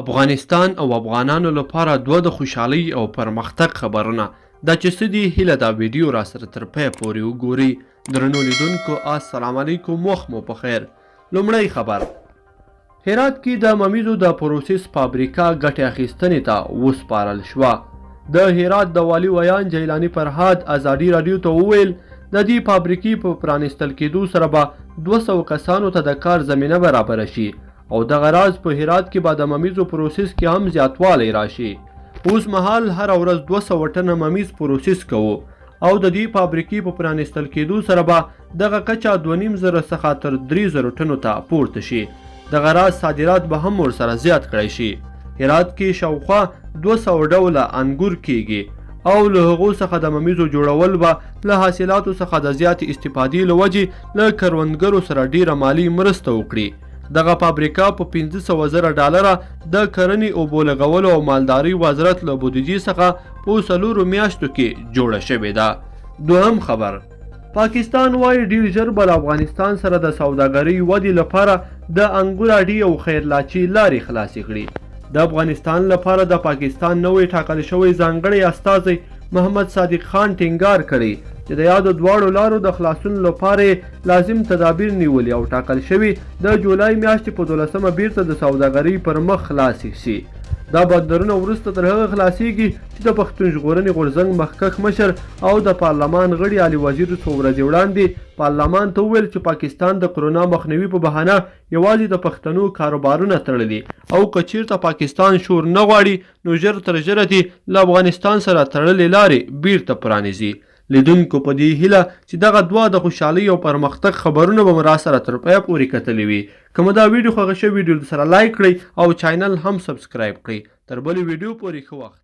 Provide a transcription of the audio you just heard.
افغانستان او افغانانو لپاره دوه د خوشحالۍ او پرمختګ خبرونه دا چې څه دي هیله دا ویډیو را سره تر پایه پورې وګورئ. درنو لیدونکو السلام علیکم، وخت مو په خیر. لومړی خبر، هرات کې د ممیزو د پروسس فابریکه ګټې اخیستنې ته وسپارل شوه. د هرات د والي ویان جیلاني فرهاد ازادي راډیو ته وویل د دې فابریکې په پرانیستل کېدو سره به 200 کسانو ته د کار زمینه برابره شي او دغه راز په هرات کې به د ممیزو پروسس کې هم زیاتوالی راشي. اوس مهال هره ورځ 200 ټنه ممیز پروسس کوو او د دې فابریکې په پرانیستل کېدو سره به دغه کچه 2500 څخه تر 3000 ټنو ته پورته شي. دغه راز صادرات به هم ورسره زیات کړی شي. هرات کې شاوخوا 200 ډوله انګور کېږي او له هغو څخه د ممیزو جوړول به له حاصلاتو څخه د زیاتې استفادې له وجې له کروندګرو سره ډیره مالي مرسته وکړي. دغه فابریکه په 500,000 ډالره د کرنې اوبو لګولو او مالدارۍ وزارت له بودیجې څخه په 4 میاشتو کې جوړه شوې ده. دوهم خبر، پاکستان وایي ډیر ژر به له افغانستان سره د سوداګرۍ ودې لپاره د انګور اډې او خیرلاچي لارې خلاصې کړي. د افغانستان لپاره د پاکستان نوی ټاکل شوی ځانګړی استازی محمد صادق خان ټینګار کړی چې د یادو دواړو لارو د خلاصون لپاره لازم تدابیر نیولي او ټاکل شوي د جولای میاشتې په 12مه بیرته د سوداګرۍ پر مخ خلاصې شي. دا بندرونه وروسته تر هغه خلاصیږي چې د پښتون ژغورنې غورځنګ مخکښ مشر او د پارلمان غړي علي وزیر څو ورځې وړاندې پارلمان ته وویل چې پاکستان د کرونا مخنیوي په بهانه یوازې د پښتنو کاروبارونه تړلي او که چیرته پاکستان شور نه غواړي نو ژر تر ژره دې له افغانستان سره تړلې لارې بیرته پرانیزي. لیدونکو په دې هیله چې دغه دوه د خوشحالۍ او پرمختګ خبرونه به مو را سره تر پایه پورې کتلې وي. که مو دا ویډیو خوښه شوې ویډیو سره لایک کړئ او چینل هم سبسکرایب کړئ. تر بلې ویډیو پورې ښه وخت.